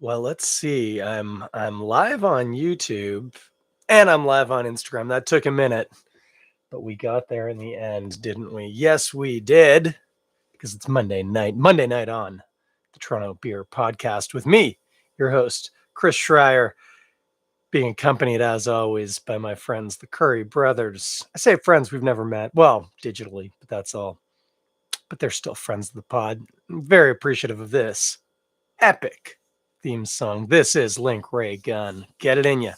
Well, let's see. I'm live on YouTube and I'm live on Instagram. That took a minute, but we got there in the end, didn't we? Yes, we did, because it's Monday night. Monday night on the Toronto Beer Podcast with me, your host, Chris Schreier, being accompanied as always by my friends, the Curry brothers. I say friends we've never met. Well, digitally, but that's all. But they're still friends of the pod. I'm very appreciative of this epic theme song. This is Link Ray Gun. Get it in ya.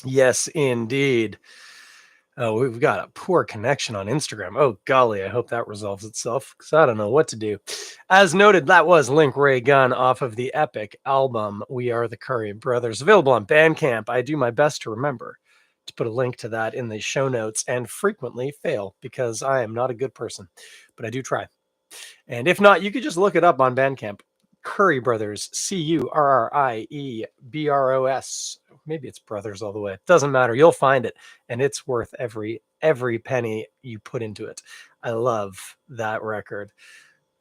Yes, indeed. Oh, we've got a poor connection on Instagram. Oh, golly, I hope that resolves itself because I don't know what to do. As noted, that was Link Ray Gun off of the epic album We Are the Curry Brothers, available on Bandcamp. I do my best to remember to put a link to that in the show notes and frequently fail because I am not a good person, but I do try. And if not, you could just look it up on Bandcamp. Curry Brothers, Curriebros. Maybe it's brothers all the way. It doesn't matter. You'll find it, and it's worth every penny you put into it. I love that record.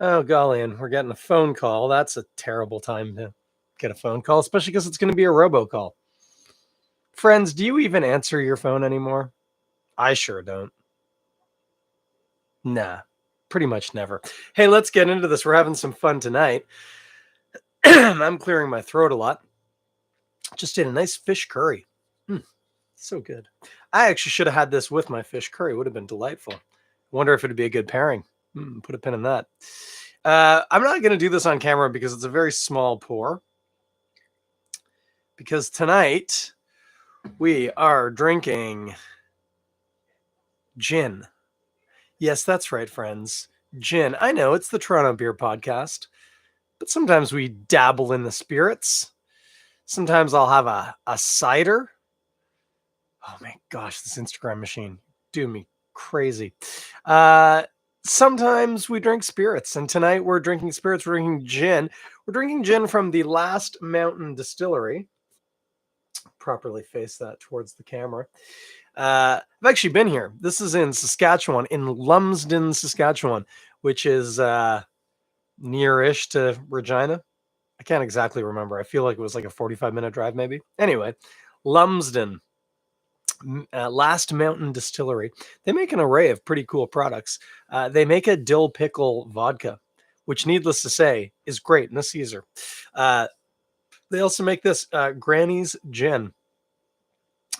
Oh, golly, and we're getting a phone call. That's a terrible time to get a phone call, especially because it's going to be a robocall. Friends, do you even answer your phone anymore? I sure don't. Nah, pretty much never. Hey, let's get into this. We're having some fun tonight. I'm clearing my throat a lot. Just did a nice fish curry. So good. I actually should have had this with my fish curry. It would have been delightful. Wonder if it'd be a good pairing. Put a pin in that. I'm not going to do this on camera because it's a very small pour. Because tonight we are drinking gin. Yes, that's right, friends. Gin. I know it's the Toronto Beer Podcast, but sometimes we dabble in the spirits. Sometimes I'll have a cider. Oh my gosh, this Instagram machine doing me crazy. Sometimes we drink spirits, and tonight we're drinking spirits. We're drinking gin. We're drinking gin from the Last Mountain Distillery. Properly face that towards the camera. I've actually been here. This is in Saskatchewan, in Lumsden, Saskatchewan, which is near-ish to Regina. I can't exactly remember. I feel like it was like a 45-minute drive, maybe. Anyway, Lumsden, Last Mountain Distillery. They make an array of pretty cool products. They make a dill pickle vodka, which, needless to say, is great in a Caesar. They also make this Granny's Gin.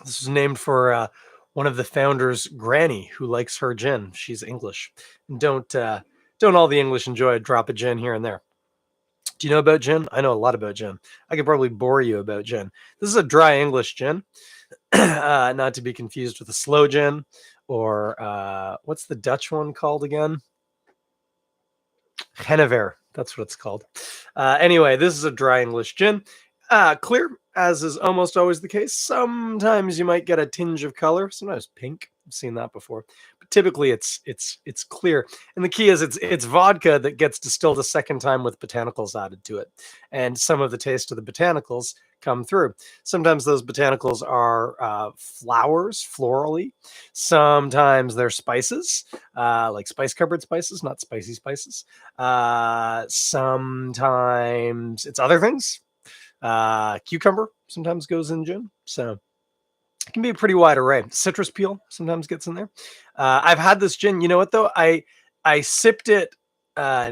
This is named for one of the founders, Granny, who likes her gin. She's English. Don't all the English enjoy a drop of gin here and there? Do you know about gin? I know a lot about gin. I could probably bore you about gin. This is a dry English gin, not to be confused with a slow gin or what's the Dutch one called again? Genever. That's what it's called. Anyway, this is a dry English gin. Clear, as is almost always the case. Sometimes you might get a tinge of color, sometimes pink. I've seen that before, but typically it's clear. And the key is it's vodka that gets distilled a second time with botanicals added to it, and some of the taste of the botanicals come through. Sometimes those botanicals are flowers, florally. Sometimes they're spices, like spice cupboard spices, not spicy spices. Sometimes it's other things. Cucumber sometimes goes in gin, so it can be a pretty wide array. Citrus peel sometimes gets in there. I've had this gin. You know what though? I sipped it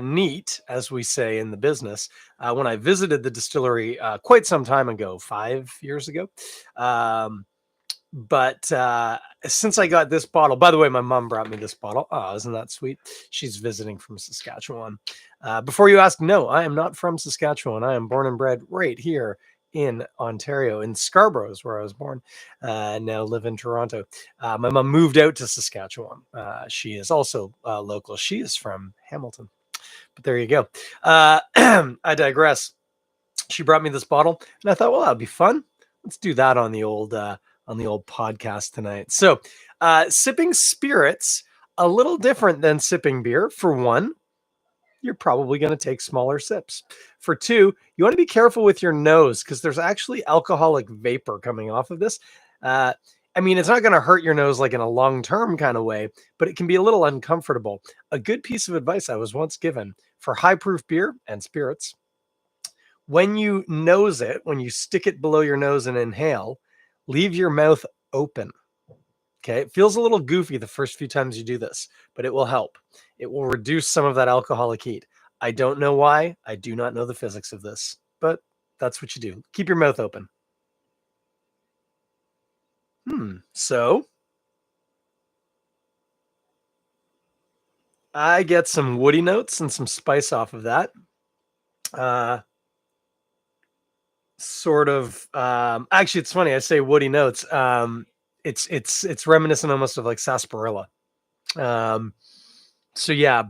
neat, as we say in the business, when I visited the distillery quite some time ago, 5 years ago. But since I got this bottle, by the way, my mom brought me this bottle. Oh, isn't that sweet? She's visiting from Saskatchewan. Before you ask, no, I am not from Saskatchewan. I am born and bred right here in Ontario, in Scarborough is where I was born. Now live in Toronto. My mom moved out to Saskatchewan. She is also local. She is from Hamilton. But there you go. I digress. She brought me this bottle, and I thought, well, that'd be fun. Let's do that on the old podcast tonight. So, sipping spirits, a little different than sipping beer. For one, you're probably going to take smaller sips. For two, you want to be careful with your nose because there's actually alcoholic vapor coming off of this. I mean, it's not going to hurt your nose like in a long-term kind of way, but it can be a little uncomfortable. A good piece of advice I was once given for high-proof beer and spirits: when you nose it, when you stick it below your nose and inhale, leave your mouth open. Okay. It feels a little goofy the first few times you do this, but it will help. It will reduce some of that alcoholic heat. I don't know why. I do not know the physics of this, but that's what you do. Keep your mouth open. So I get some woody notes and some spice off of that. Sort of. Actually, it's funny. I say woody notes. It's reminiscent almost of like sarsaparilla. Um, so yeah,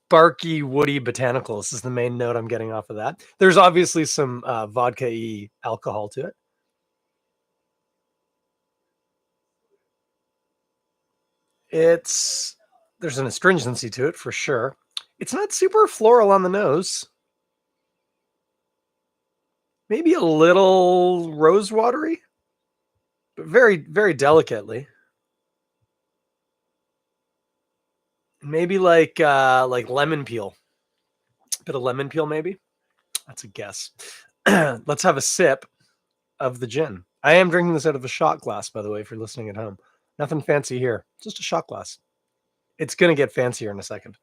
barky, woody botanicals is the main note I'm getting off of that. There's obviously some vodka-y alcohol to it. There's an astringency to it for sure. It's not super floral on the nose. Maybe a little rose watery, but very, very delicately. Maybe like lemon peel. A bit of lemon peel, maybe. That's a guess. Let's have a sip of the gin. I am drinking this out of a shot glass, by the way, if you're listening at home. Nothing fancy here, just a shot glass. It's going to get fancier in a second.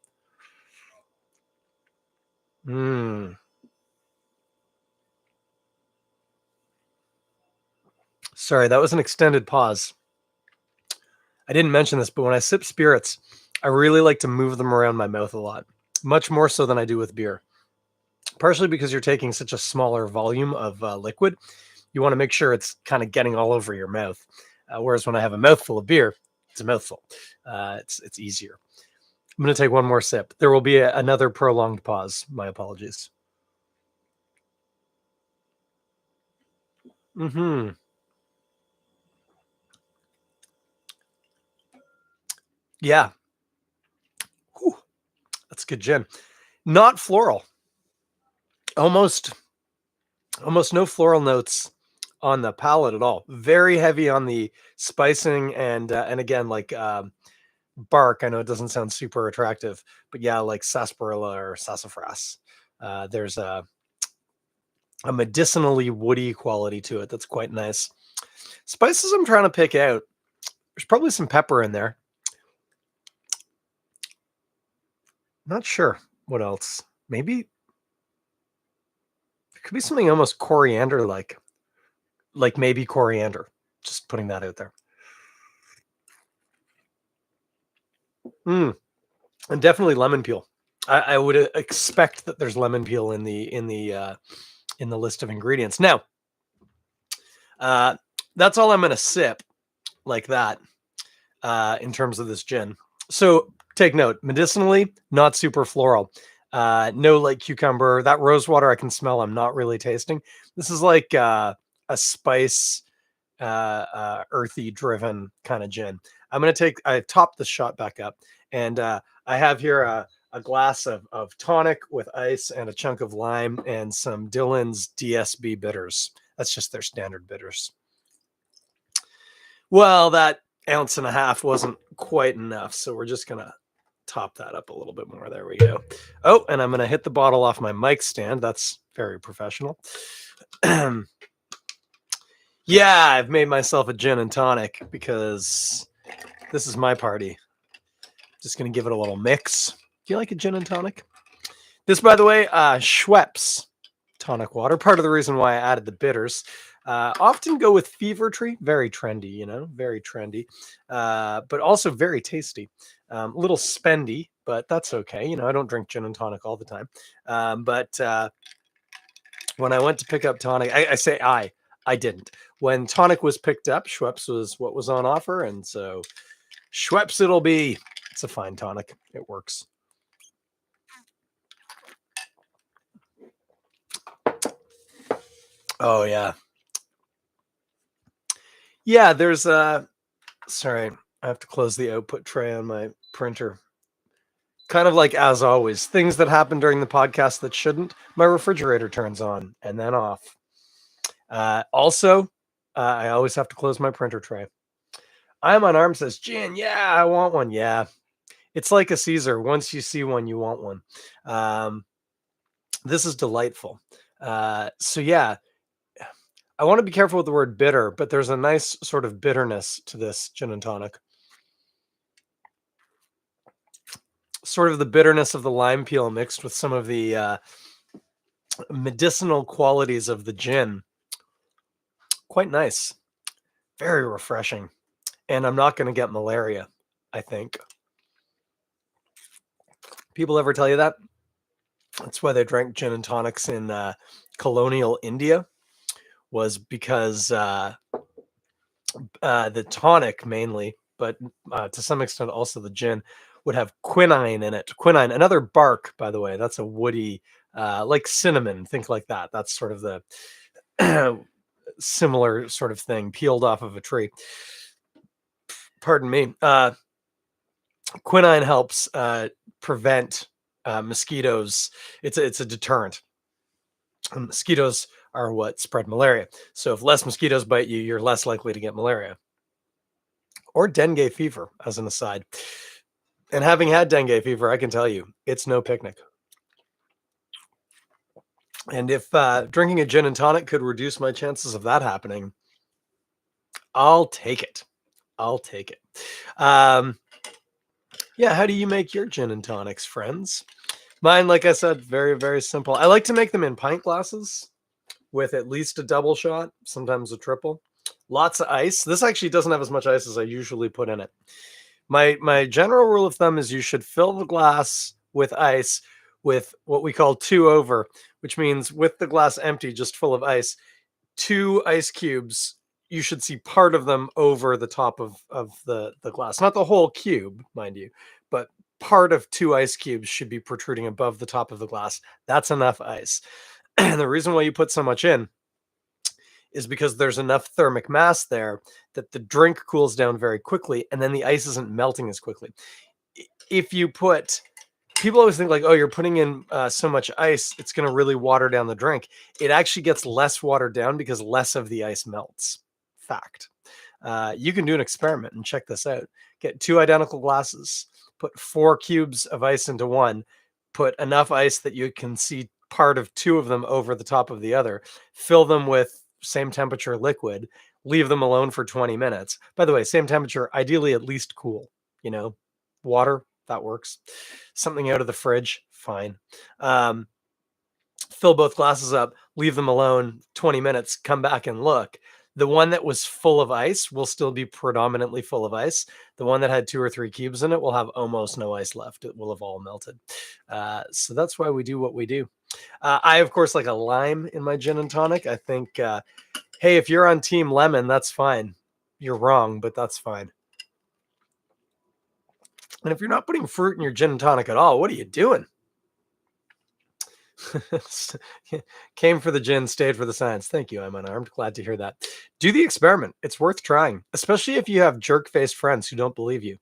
Sorry, that was an extended pause. I didn't mention this, but when I sip spirits, I really like to move them around my mouth a lot, much more so than I do with beer. Partially because you're taking such a smaller volume of liquid. You want to make sure it's kind of getting all over your mouth. Whereas when I have a mouthful of beer, it's a mouthful. It's easier. I'm going to take one more sip. There will be another prolonged pause. My apologies. Yeah. Whew. That's good gin. Not floral. Almost no floral notes on the palate at all. Very heavy on the spicing and again, like bark. I know it doesn't sound super attractive, but yeah, like sarsaparilla or sassafras. There's a medicinally woody quality to it that's quite nice. Spices I'm trying to pick out. There's probably some pepper in there. Not sure what else. Maybe it could be something almost coriander like maybe coriander. Just putting that out there. And definitely lemon peel. I would expect that there's lemon peel in the list of ingredients. Now, that's all I'm going to sip like that in terms of this gin. So take note, medicinally, not super floral. No like cucumber. That rose water I can smell. I'm not really tasting. This is like a spice, earthy driven kind of gin. I topped the shot back up, and I have here a glass of tonic with ice and a chunk of lime and some Dillon's DSB bitters. That's just their standard bitters. Well, that ounce and a half wasn't quite enough, so we're just gonna top that up a little bit more. There we go. Oh, and I'm gonna hit the bottle off my mic stand. That's very professional. Yeah, I've made myself a gin and tonic because this is my party. Just gonna give it a little mix. Do you like a gin and tonic? This, by the way, Schweppes tonic water. Part of the reason why I added the bitters. Often go with Fever Tree. Very trendy, very trendy. But also very tasty. A little spendy, but that's okay. I don't drink gin and tonic all the time. But when I went to pick up tonic, I didn't. When tonic was picked up, Schweppes was what was on offer. And so Schweppes it'll be. It's a fine tonic. It works. Oh, yeah. Yeah, there's sorry, I have to close the output tray on my printer. Kind of like as always, things that happen during the podcast that shouldn't. My refrigerator turns on and then off. Also, I always have to close my printer tray. I'm Unarmed says, Gin, yeah, I want one. Yeah. It's like a Caesar. Once you see one, you want one. Um, this is delightful. So yeah, I want to be careful with the word bitter, but there's a nice sort of bitterness to this gin and tonic. Sort of the bitterness of the lime peel mixed with some of the medicinal qualities of the gin. Quite nice. Very refreshing. And I'm not going to get malaria, I think. People ever tell you that? That's why they drank gin and tonics in colonial India, was because the tonic mainly, but to some extent also the gin, would have quinine in it. Quinine, another bark, by the way. That's a woody, like cinnamon, think like that. That's sort of the similar sort of thing, peeled off of a tree. Pardon me. Quinine helps prevent mosquitoes. It's a deterrent. And mosquitoes are what spread malaria. So if less mosquitoes bite you, you're less likely to get malaria or dengue fever, as an aside. And having had dengue fever, I can tell you, it's no picnic. And if drinking a gin and tonic could reduce my chances of that happening, I'll take it. I'll take it. Yeah, how do you make your gin and tonics, friends? Mine, like I said, very, very simple. I like to make them in pint glasses with at least a double shot, sometimes a triple. Lots of ice. This actually doesn't have as much ice as I usually put in it. My general rule of thumb is you should fill the glass with ice with what we call 2 over, which means with the glass empty, just full of ice, 2 ice cubes. You should see part of them over the top of the glass. Not the whole cube, mind you, but part of 2 ice cubes should be protruding above the top of the glass. That's enough ice. And the reason why you put so much in is because there's enough thermic mass there that the drink cools down very quickly, and then the ice isn't melting as quickly. If you put, people always think like, oh, you're putting in so much ice, it's going to really water down the drink. It actually gets less watered down because less of the ice melts. Fact. You can do an experiment and check this out. Get 2 identical glasses, put 4 cubes of ice into one, put enough ice that you can see part of 2 of them over the top of the other, fill them with same temperature liquid, leave them alone for 20 minutes. By the way, same temperature, ideally at least cool, water, that works. Something out of the fridge, fine. Fill both glasses up, leave them alone 20 minutes, come back and look. The one that was full of ice will still be predominantly full of ice. The one that had 2 or 3 cubes in it will have almost no ice left. It will have all melted. So that's why we do what we do. I, of course, like a lime in my gin and tonic. I think, hey, if you're on team lemon, that's fine. You're wrong, but that's fine. And if you're not putting fruit in your gin and tonic at all, what are you doing? Came for the gin, stayed for the science. Thank you, I'm Unarmed. Glad to hear that. Do the experiment. It's worth trying, especially if you have jerk-faced friends who don't believe you.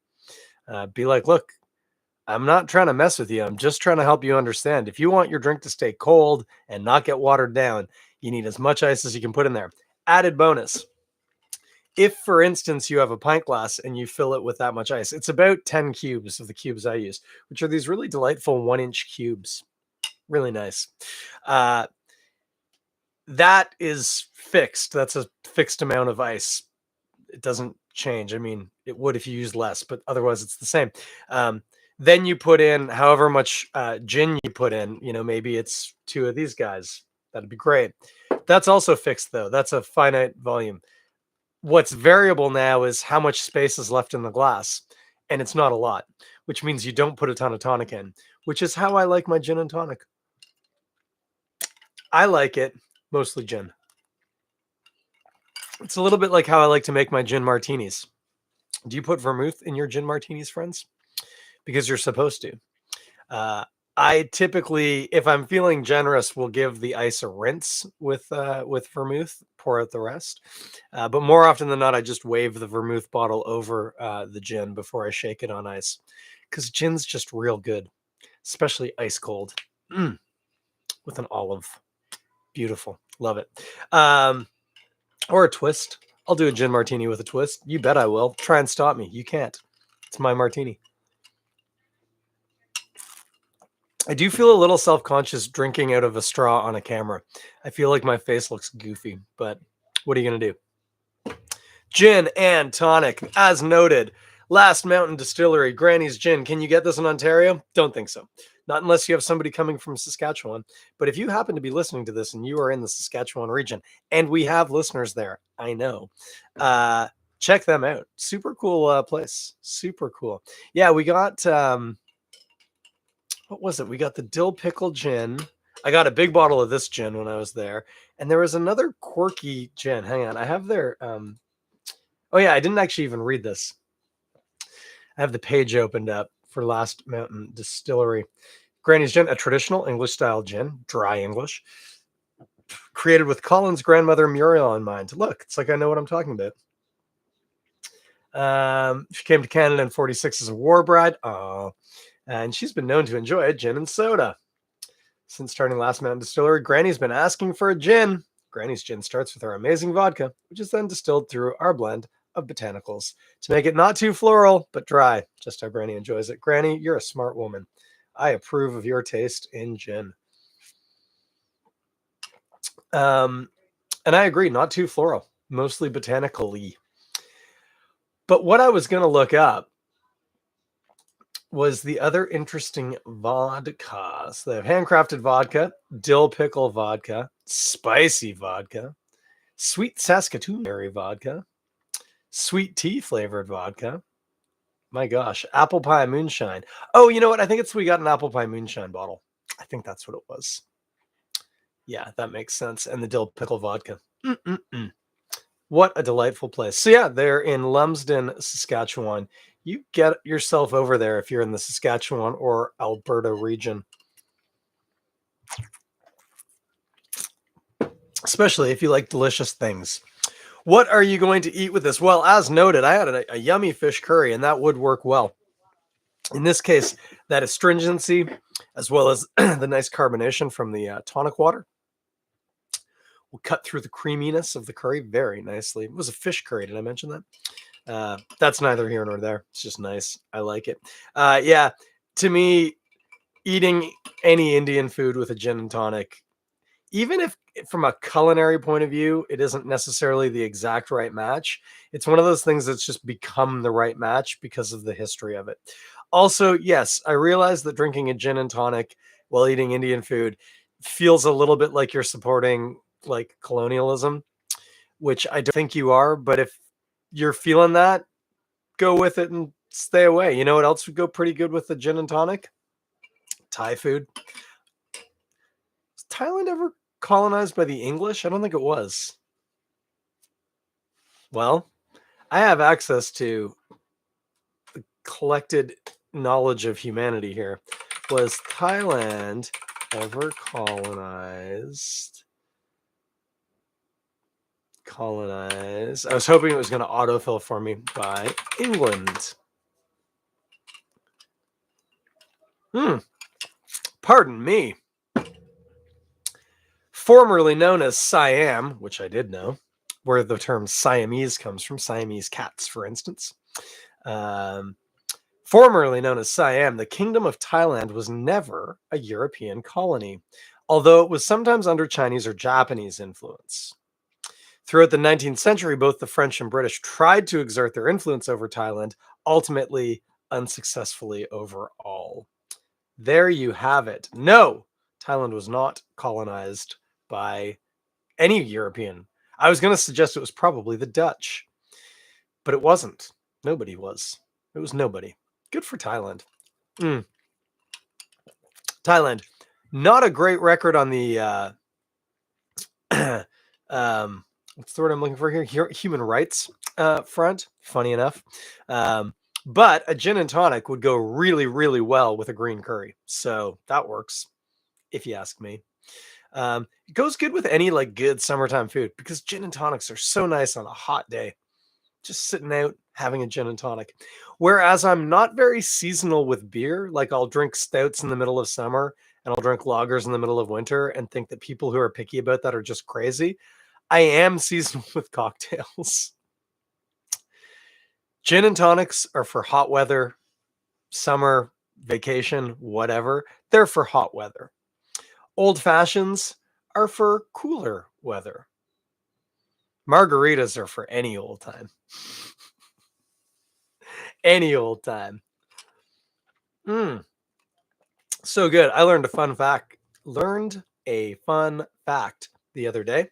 Be like, look, I'm not trying to mess with you. I'm just trying to help you understand. If you want your drink to stay cold and not get watered down, you need as much ice as you can put in there. Added bonus. If, for instance, you have a pint glass and you fill it with that much ice, it's about 10 cubes of the cubes I use, which are these really delightful 1-inch cubes. Really nice. That is fixed. That's a fixed amount of ice. It doesn't change. I mean, it would if you use less, but otherwise it's the same. Then you put in however much gin you put in. Maybe it's 2 of these guys. That'd be great. That's also fixed, though. That's a finite volume. What's variable now is how much space is left in the glass, and it's not a lot, which means you don't put a ton of tonic in, which is how I like my gin and tonic. I like it mostly gin. It's a little bit like how I like to make my gin martinis. Do you put vermouth in your gin martinis, friends? Because you're supposed to. I typically, if I'm feeling generous, will give the ice a rinse with vermouth, pour out the rest. But more often than not, I just wave the vermouth bottle over the gin before I shake it on ice, because gin's just real good, especially ice cold, with an olive. Beautiful, love it. Or a twist. I'll do a gin martini with a twist. You bet I will. Try and stop me. You can't. It's my martini. I do feel a little self-conscious drinking out of a straw on a camera. I feel like my face looks goofy, but what are you going to do? Gin and tonic, as noted. Last Mountain Distillery, Granny's Gin. Can you get this in Ontario? Don't think so. Not unless you have somebody coming from Saskatchewan. But if you happen to be listening to this and you are in the Saskatchewan region, and we have listeners there, I know, check them out. Super cool place. Super cool. Yeah, we got... what was it? We got the dill pickle gin. I got a big bottle of this gin when I was there. And there was another quirky gin. Hang on. I have their... oh, yeah. I didn't actually even read this. I have the page opened up for Last Mountain Distillery. Granny's Gin, a traditional English-style gin, dry English, created with Colin's grandmother Muriel in mind. Look, it's like I know what I'm talking about. She came to Canada in 1946 as a war bride. Oh, and she's been known to enjoy a gin and soda. Since starting Last Mountain Distillery, Granny's been asking for a gin. Granny's Gin starts with our amazing vodka, which is then distilled through our blend of botanicals to make it not too floral, but dry, just how Granny enjoys it. Granny, you're a smart woman. I approve of your taste in gin. And I agree, not too floral, mostly botanically. But what I was going to look up was the other interesting vodka. So they have handcrafted vodka, dill pickle vodka, spicy vodka, sweet Saskatoon berry vodka, sweet tea flavored vodka. My gosh, apple pie moonshine. Oh, you know what? I think we got an apple pie moonshine bottle. I think that's what it was. Yeah, that makes sense. And the dill pickle vodka. What a delightful place. So yeah, they're in Lumsden, Saskatchewan. You get yourself over there if you're in the Saskatchewan or Alberta region. Especially if you like delicious things. What are you going to eat with this? Well, as noted, I had a yummy fish curry, and that would work well. In this case, that astringency, as well as the nice carbonation from the tonic water, will cut through the creaminess of the curry very nicely. It was a fish curry. Did I mention that? That's neither here nor there. It's just nice. I like it. Yeah, to me, eating any Indian food with a gin and tonic, even if from a culinary point of view, it isn't necessarily the exact right match, it's one of those things that's just become the right match because of the history of it. Also, yes, I realize that drinking a gin and tonic while eating Indian food feels a little bit like you're supporting like colonialism, which I don't think you are. But if you're feeling that, go with it and stay away. You know what else would go pretty good with the gin and tonic? Thai food. Was Thailand ever colonized by the English? I don't think it was. Well, I have access to the collected knowledge of humanity here. Was Thailand ever colonized? I was hoping it was going to autofill for me by England. Pardon me. Formerly known as Siam, which I did know, where the term Siamese comes from, Siamese cats, for instance. Formerly known as Siam, the Kingdom of Thailand was never a European colony, although it was sometimes under Chinese or Japanese influence. Throughout the 19th century, both the French and British tried to exert their influence over Thailand, ultimately unsuccessfully overall. There you have it. No, Thailand was not colonized by any European. I was going to suggest it was probably the Dutch, but it wasn't. Nobody was. It was nobody. Good for Thailand. Thailand, not a great record on the what's the word I'm looking for here? Human rights front. Funny enough. But a gin and tonic would go really, really well with a green curry. So that works, if you ask me. It goes good with any like good summertime food because gin and tonics are so nice on a hot day. Just sitting out, having a gin and tonic. Whereas I'm not very seasonal with beer. Like I'll drink stouts in the middle of summer and I'll drink lagers in the middle of winter and think that people who are picky about that are just crazy. I am seasonal with cocktails. Gin and tonics are for hot weather, summer, vacation, whatever. They're for hot weather. Old fashions are for cooler weather. Margaritas are for any old time. Any old time. So good. I learned a fun fact. The other day,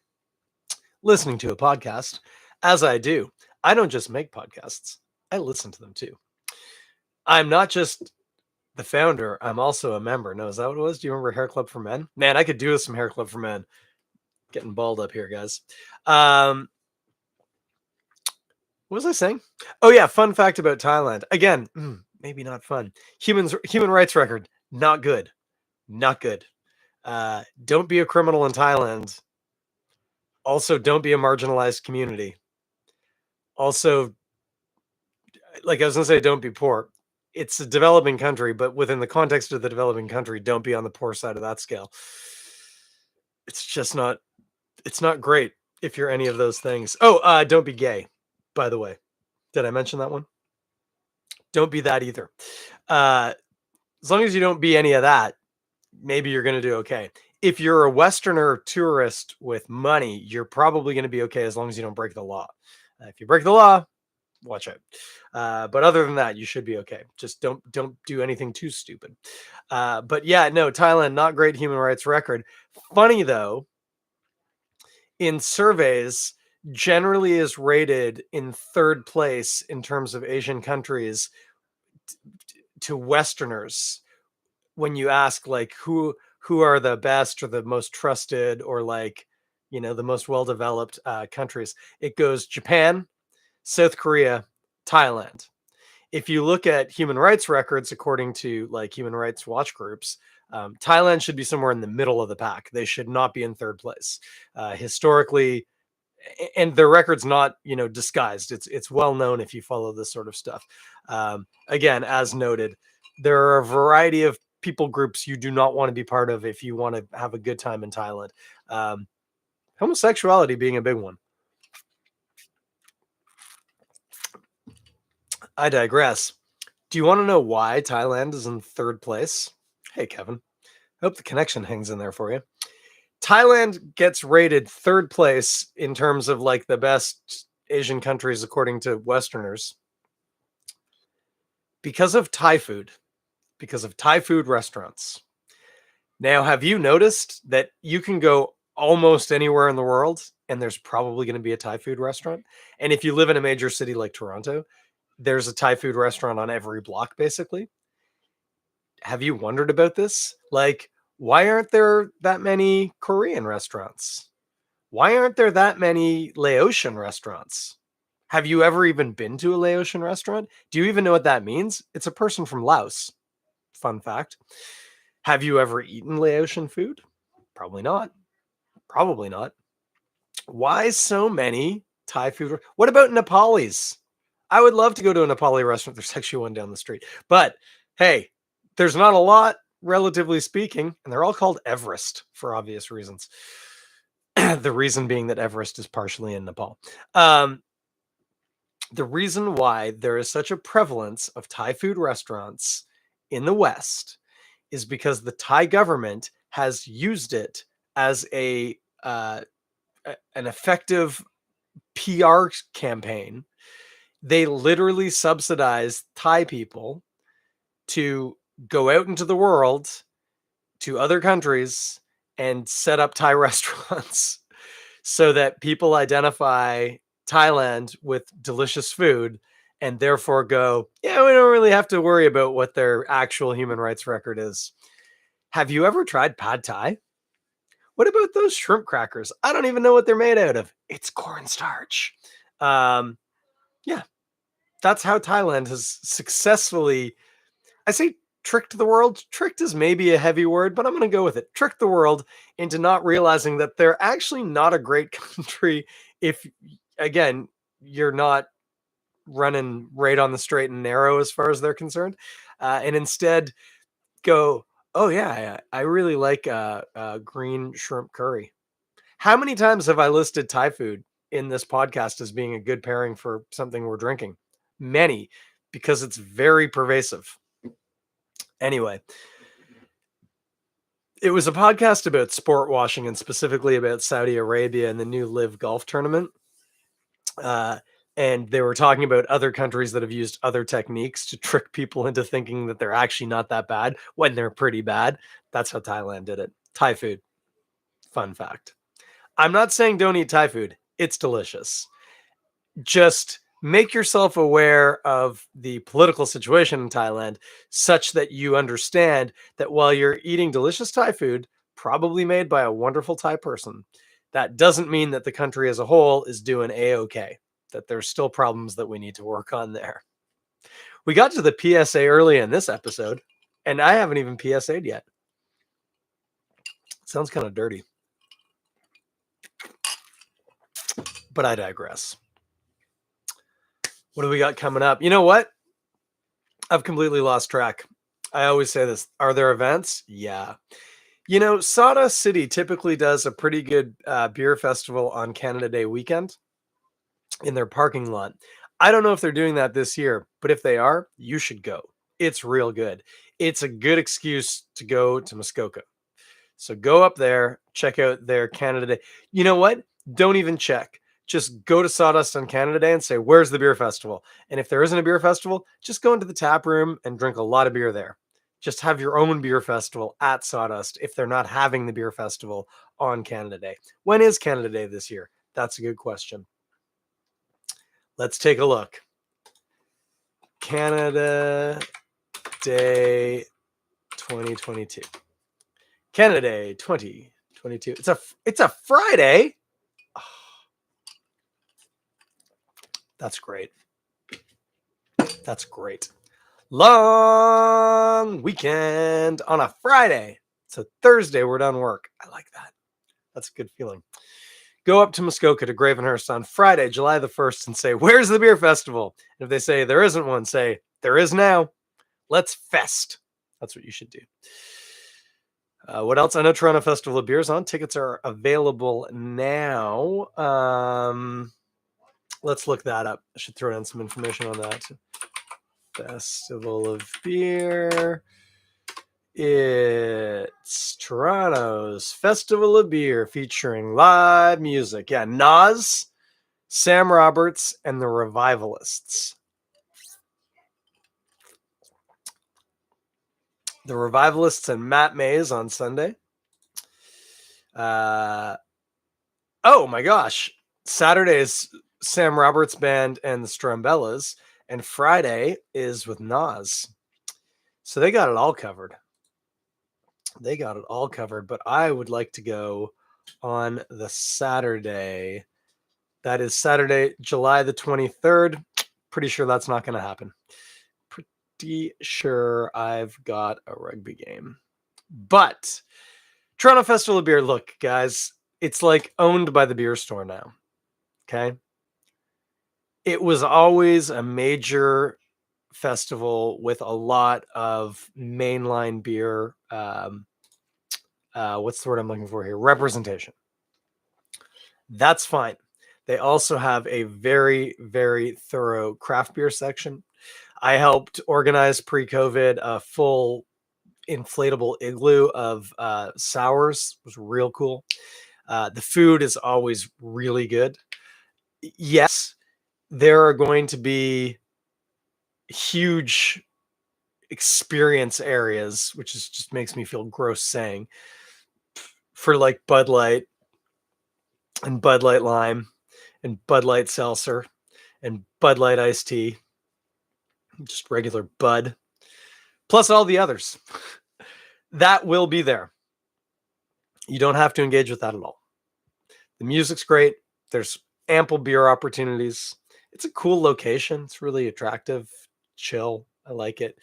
listening to a podcast. As I do, I don't just make podcasts, I listen to them too. I'm not just the founder, I'm also a member. No, is that what it was? Do you remember Hair Club for Men? Man, I could do with some Hair Club for Men. Getting bald up here, guys. What was I saying? Oh yeah, fun fact about Thailand. Again, maybe not fun. Human rights record, not good. Not good. Don't be a criminal in Thailand. Also, don't be a marginalized community. Also, like I was gonna say, don't be poor. It's a developing country, but within the context of the developing country, don't be on the poor side of that scale. It's just not. It's not great if you're any of those things. Oh, don't be gay. By the way, did I mention that one? Don't be that either. As long as you don't be any of that, maybe you're going to do okay. If you're a Westerner tourist with money, you're probably going to be okay as long as you don't break the law. If you break the law, watch out. But other than that, you should be okay. Just don't do anything too stupid. But yeah, no, Thailand, not great human rights record. Funny though, in surveys, generally is rated in third place in terms of Asian countries to Westerners. When you ask like who are the best or the most trusted or like, you know, the most well-developed countries, it goes Japan, South Korea, Thailand. If you look at human rights records, according to like human rights watch groups, Thailand should be somewhere in the middle of the pack. They should not be in third place. Historically, and their record's not, you know, disguised. It's well known if you follow this sort of stuff. Again, as noted, there are a variety of people groups you do not want to be part of if you want to have a good time in Thailand. Homosexuality being a big one. I digress. Do you want to know why Thailand is in third place? Hey, Kevin. Hope the connection hangs in there for you. Thailand gets rated third place in terms of like the best Asian countries according to Westerners because of Thai food, because of Thai food restaurants. Now, have you noticed that you can go almost anywhere in the world and there's probably going to be a Thai food restaurant? And if you live in a major city like Toronto, there's a Thai food restaurant on every block, basically. Have you wondered about this? Like, why aren't there that many Korean restaurants? Why aren't there that many Laotian restaurants? Have you ever even been to a Laotian restaurant? Do you even know what that means? It's a person from Laos. Fun fact. Have you ever eaten Laotian food? Probably not. Probably not. Why so many Thai food? What about Nepalis? I would love to go to a Nepali restaurant. There's actually one down the street. But hey, there's not a lot, relatively speaking, and they're all called Everest for obvious reasons. The reason being that Everest is partially in Nepal. The reason why there is such a prevalence of Thai food restaurants in the West is because the Thai government has used it as an effective PR campaign. They literally subsidize Thai people to go out into the world to other countries and set up Thai restaurants so that people identify Thailand with delicious food and therefore go, yeah, we don't really have to worry about what their actual human rights record is. Have you ever tried pad Thai? What about those shrimp crackers? I don't even know what they're made out of. It's cornstarch. Yeah, that's how Thailand has successfully, I say tricked the world. Tricked is maybe a heavy word, but I'm going to go with it. Tricked the world into not realizing that they're actually not a great country if, again, you're not running right on the straight and narrow as far as they're concerned. And instead go, oh, yeah, I really like green shrimp curry. How many times have I listed Thai food in this podcast as being a good pairing for something we're drinking? many, because it's very pervasive. Anyway, it was a podcast about sport washing, and specifically about Saudi Arabia and the new Live Golf tournament. And they were talking about other countries that have used other techniques to trick people into thinking that they're actually not that bad when they're pretty bad. That's how Thailand did it. Thai food. Fun fact. I'm not saying don't eat Thai food. It's delicious. Just make yourself aware of the political situation in Thailand such that you understand that while you're eating delicious Thai food, probably made by a wonderful Thai person, that doesn't mean that the country as a whole is doing A-okay, that there's still problems that we need to work on there. We got to the PSA early in this episode, and I haven't even PSA'd yet. Sounds kind of dirty. But I digress. What do we got coming up? You know what? I've completely lost track. I always say this. Are there events? Yeah. You know, Sawdust City typically does a pretty good beer festival on Canada Day weekend in their parking lot. I don't know if they're doing that this year, but if they are, you should go. It's real good. It's a good excuse to go to Muskoka. So go up there, check out their Canada Day. You know what? Don't even check. Just go to Sawdust on Canada Day and say, where's the beer festival? And if there isn't a beer festival, just go into the tap room and drink a lot of beer there. Just have your own beer festival at Sawdust if they're not having the beer festival on Canada Day. When is Canada Day this year? That's a good question. Let's take a look. Canada Day 2022. Canada Day 2022. It's a Friday. Oh, that's great. That's great. Long weekend on a Friday. So Thursday we're done work. I like that. That's a good feeling. Go up to Muskoka to Gravenhurst on Friday, July the 1st, and say, where's the beer festival? And if they say there isn't one, say, there is now. Let's fest. That's what you should do. What else? I know Toronto Festival of Beer is on. Tickets are available now. Let's look that up. I should throw in some information on that. Festival of Beer. It's Toronto's Festival of Beer featuring live music. Yeah, Nas, Sam Roberts, and the Revivalists. The Revivalists and Matt Mays on Sunday. Oh my gosh. Saturday is Sam Roberts Band and the Strumbellas, and Friday is with Nas. So they got it all covered. They got it all covered, but I would like to go on the Saturday. That is Saturday, July the 23rd. Pretty sure that's not going to happen. Pretty sure I've got a rugby game. But Toronto Festival of Beer, look, guys, it's like owned by the beer store now. Okay? It was always a major festival with a lot of mainline beer. What's the word I'm looking for here? Representation. That's fine. They also have a very, very thorough craft beer section. I helped organize pre-COVID a full inflatable igloo of sours. It was real cool. The food is always really good. Yes, there are going to be huge experience areas, which is just makes me feel gross saying, for like Bud Light and Bud Light Lime and Bud Light Seltzer and Bud Light Iced Tea, just regular Bud, plus all the others. That will be there. You don't have to engage with that at all. The music's great. There's ample beer opportunities. It's a cool location. It's really attractive, chill. I like it.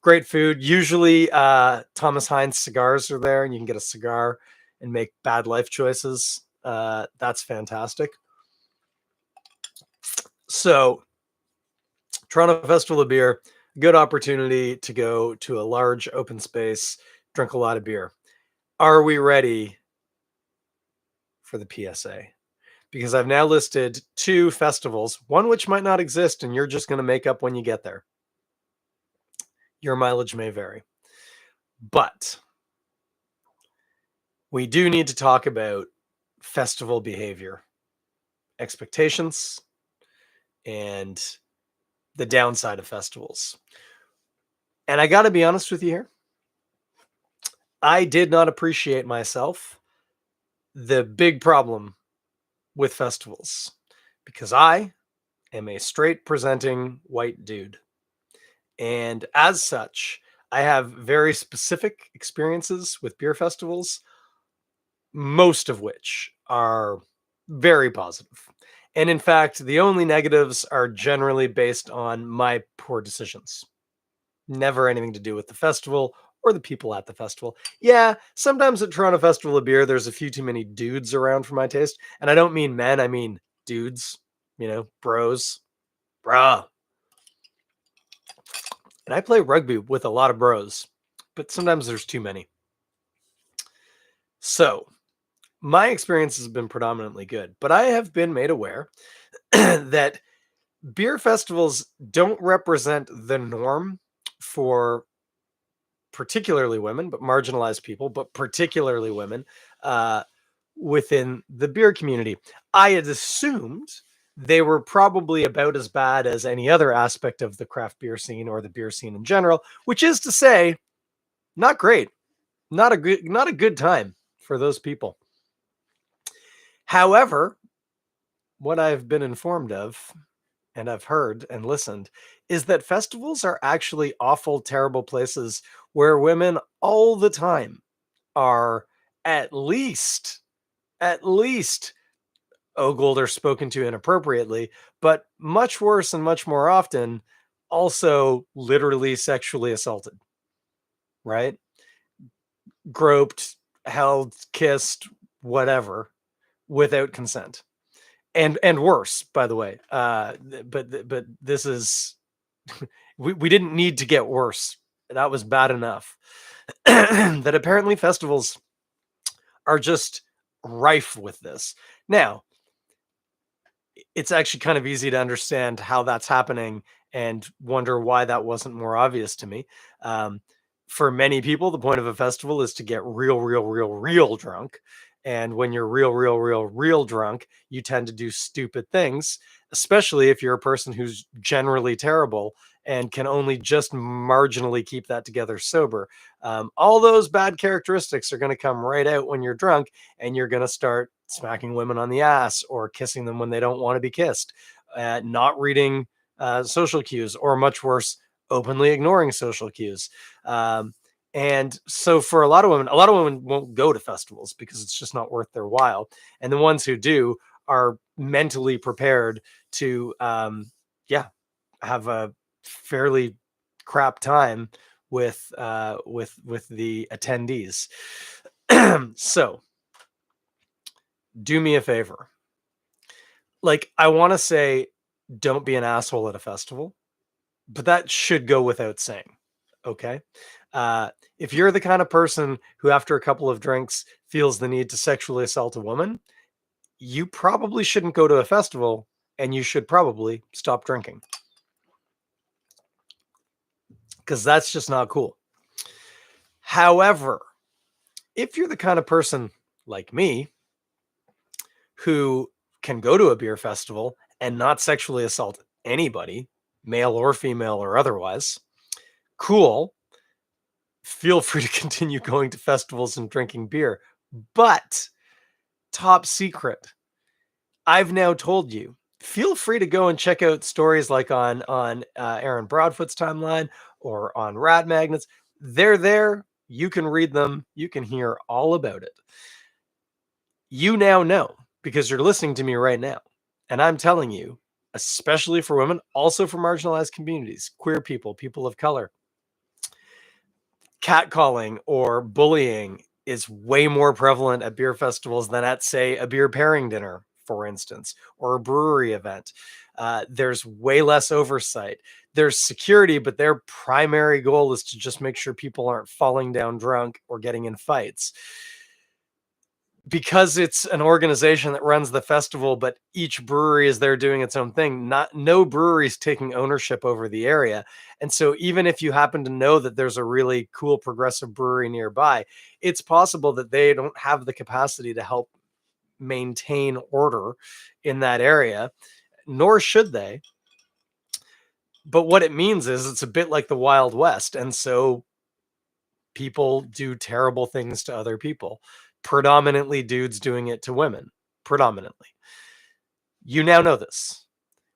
Great food. Usually Thomas Hines cigars are there, and you can get a cigar and make bad life choices. That's fantastic. So Toronto Festival of Beer, good opportunity to go to a large open space, drink a lot of beer. Are we ready for the PSA? because I've now listed 2 festivals, one which might not exist, and you're just going to make up when you get there. Your mileage may vary. But we do need to talk about festival behavior, expectations, and the downside of festivals. And I got to be honest with you here. I did not appreciate myself the big problem with festivals because I am a straight presenting white dude. And as such, I have very specific experiences with beer festivals, most of which are very positive. And in fact, the only negatives are generally based on my poor decisions. Never anything to do with the festival or the people at the festival. Yeah, sometimes at Toronto Festival of Beer, there's a few too many dudes around for my taste. And I don't mean men, I mean dudes, bros. Bruh. And I play rugby with a lot of bros, but sometimes there's too many. So my experience has been predominantly good, but I have been made aware that beer festivals don't represent the norm for particularly women, but marginalized people, but particularly women within the beer community. I had assumed they were probably about as bad as any other aspect of the craft beer scene or the beer scene in general, which is to say, not great, not a good time for those people. However, what I've been informed of, and I've heard and listened, is that festivals are actually awful, terrible places where women all the time are at least ogled or spoken to inappropriately, but much worse and much more often, also literally sexually assaulted, right? Groped, held, kissed, whatever, without consent. And worse, by the way. But this is we didn't need to get worse. That was bad enough. That apparently festivals are just rife with this. Now, it's actually kind of easy to understand how that's happening and wonder why that wasn't more obvious to me. For many people, the point of a festival is to get real drunk. And when you're real drunk, you tend to do stupid things, especially if you're a person who's generally terrible and can only just marginally keep that together sober. All those bad characteristics are going to come right out when you're drunk, and you're going to start smacking women on the ass or kissing them when they don't want to be kissed, not reading social cues, or much worse, openly ignoring social cues. And so for a lot of women won't go to festivals because it's just not worth their while. And the ones who do are mentally prepared to, have a fairly crap time with the attendees. So do me a favor. Like, I want to say, don't be an asshole at a festival, but that should go without saying. Okay. If you're the kind of person who, after a couple of drinks, feels the need to sexually assault a woman, you probably shouldn't go to a festival, and you should probably stop drinking, because that's just not cool. However, if you're the kind of person like me who can go to a beer festival and not sexually assault anybody, male or female or otherwise, cool. Feel free to continue going to festivals and drinking beer. But top secret, I've now told you, feel free to go and check out stories like on Aaron Broadfoot's timeline or on Rat Magnets. They're there. You can read them. You can hear all about it. You now know, because you're listening to me right now. And I'm telling you, especially for women, also for marginalized communities, queer people, people of color, catcalling or bullying is way more prevalent at beer festivals than at, say, a beer pairing dinner, for instance, or a brewery event. There's way less oversight. There's security, but their primary goal is to just make sure people aren't falling down drunk or getting in fights. because it's an organization that runs the festival, but each brewery is there doing its own thing. No brewery's taking ownership over the area. And so even if you happen to know that there's a really cool progressive brewery nearby, it's possible that they don't have the capacity to help maintain order in that area, nor should they. But what it means is it's a bit like the Wild West. And so people do terrible things to other people, predominantly dudes doing it to women, predominantly. You now know this.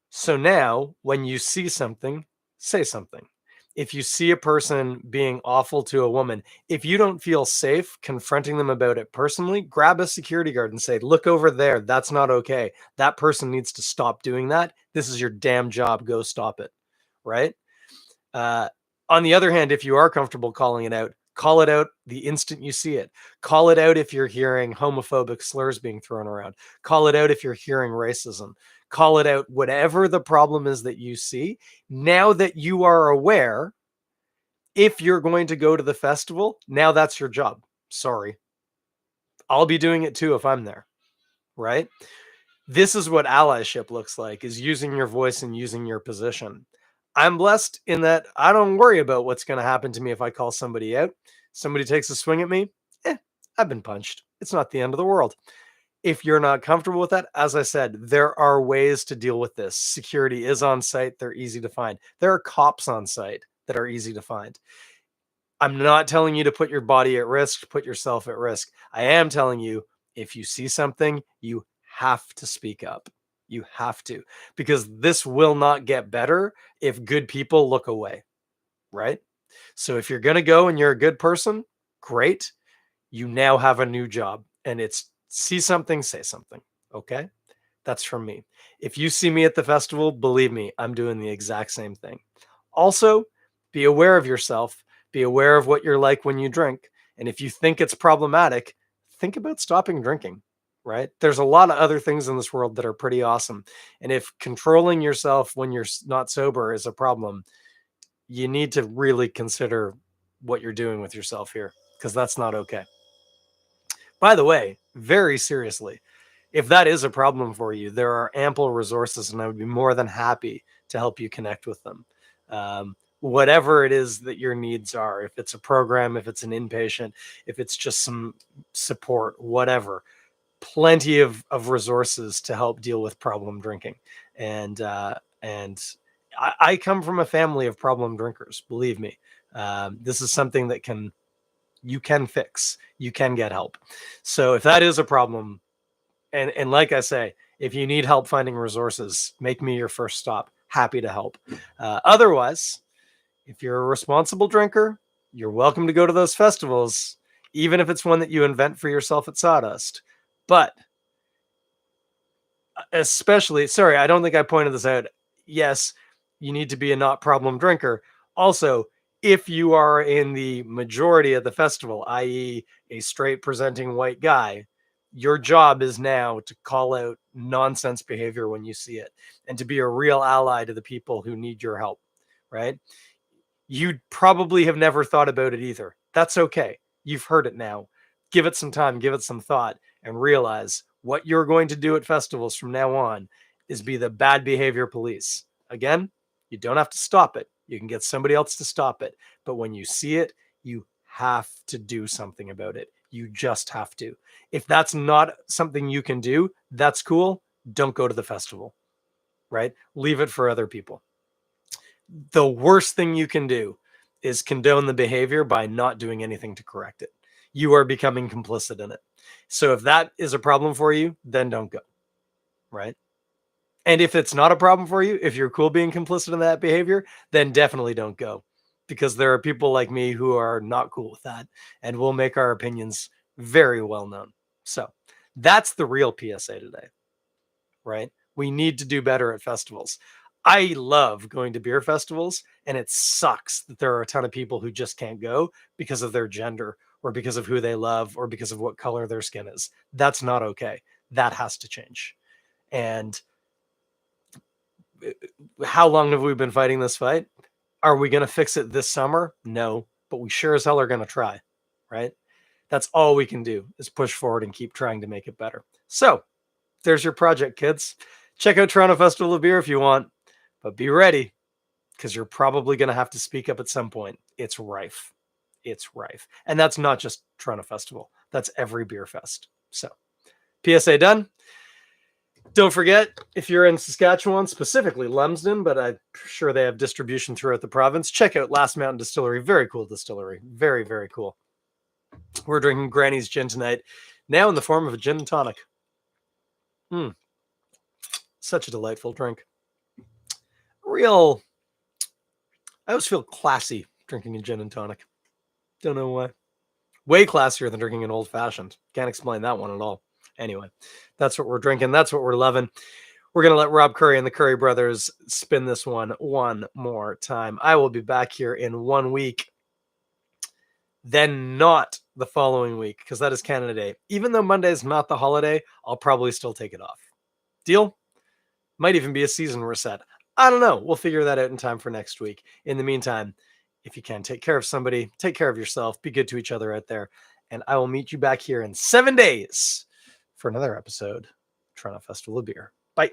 So now when you see something, say something. If you see a person being awful to a woman, if you don't feel safe confronting them about it personally, grab a security guard and say, look over there. That's not okay. That person needs to stop doing that. This is your damn job. Go stop it. Right? Uh, on the other hand, if you are comfortable calling it out, call it out the instant you see it. Call it out if you're hearing homophobic slurs being thrown around. Call it out if you're hearing racism. Call it out, whatever the problem is that you see. Now that you are aware, if you're going to go to the festival, now that's your job. Sorry. I'll be doing it too if I'm there, right? This is what allyship looks like, is using your voice and using your position. I'm blessed in that I don't worry about what's going to happen to me if I call somebody out. Somebody takes a swing at me, I've been punched. It's not the end of the world. If you're not comfortable with that, as I said, there are ways to deal with this. Security is on site. They're easy to find. There are cops on site that are easy to find. I'm not telling you to put your body at risk, put yourself at risk. I am telling you, if you see something, you have to speak up. You have to, because this will not get better if good people look away, right? So if you're going to go and you're a good person, great. You now have a new job, and it's see something, say something. Okay. That's from me. If you see me at the festival, believe me, I'm doing the exact same thing. Also, be aware of yourself. Be aware of what you're like when you drink. And if you think it's problematic, think about stopping drinking, right? There's a lot of other things in this world that are pretty awesome. And if controlling yourself when you're not sober is a problem, you need to really consider what you're doing with yourself here, because that's not okay. By the way, very seriously, if that is a problem for you, there are ample resources, and I would be more than happy to help you connect with them. Whatever it is that your needs are, if it's a program, if it's an inpatient, if it's just some support, whatever, plenty of resources to help deal with problem drinking. And I come from a family of problem drinkers. Believe me, this is something that you can fix. You can get help. So if that is a problem, and like I say, if you need help finding resources, make me your first stop. Happy to help. Otherwise, if you're a responsible drinker, you're welcome to go to those festivals, even if it's one that you invent for yourself at Sawdust. But especially, sorry, I don't think I pointed this out. Yes, you need to be a not problem drinker. Also, if you are in the majority of the festival, i.e., a straight presenting white guy, your job is now to call out nonsense behavior when you see it and to be a real ally to the people who need your help, right? You probably have never thought about it either. That's okay. You've heard it now. Give it some time, give it some thought, and realize what you're going to do at festivals from now on is be the bad behavior police. Again, you don't have to stop it. You can get somebody else to stop it. But when you see it, you have to do something about it. You just have to. If that's not something you can do, that's cool. Don't go to the festival, right? Leave it for other people. The worst thing you can do is condone the behavior by not doing anything to correct it. You are becoming complicit in it. So if that is a problem for you, then don't go, right? And if it's not a problem for you, if you're cool being complicit in that behavior, then definitely don't go, because there are people like me who are not cool with that and will make our opinions very well known. So that's the real PSA today, right? We need to do better at festivals. I love going to beer festivals, and it sucks that there are a ton of people who just can't go because of their gender or because of who they love or because of what color their skin is. That's not okay. That has to change. And how long have we been fighting this fight? Are we going to fix it this summer? No, but we sure as hell are going to try, right? That's all we can do is push forward and keep trying to make it better. So there's your project, kids. Check out Toronto Festival of Beer if you want, but be ready because you're probably going to have to speak up at some point. It's rife. It's rife. And that's not just Toronto Festival. That's every beer fest. So PSA done. Don't forget, if you're in Saskatchewan, specifically Lumsden, but I'm sure they have distribution throughout the province, check out Last Mountain Distillery. Very cool distillery. Very, very cool. We're drinking Granny's Gin tonight, now in the form of a gin and tonic. Such a delightful drink. I always feel classy drinking a gin and tonic. Don't know why. Way classier than drinking an old fashioned. Can't explain that one at all. Anyway, that's what we're drinking. That's what we're loving. We're going to let Rob Curry and the Curry brothers spin this one more time. I will be back here in 1 week. Then not the following week, because that is Canada Day. Even though Monday is not the holiday, I'll probably still take it off. Deal? Might even be a season reset. I don't know. We'll figure that out in time for next week. In the meantime, if you can, take care of somebody, take care of yourself, be good to each other out there, and I will meet you back here in 7 days for another episode of Toronto Festival of Beer. Bye.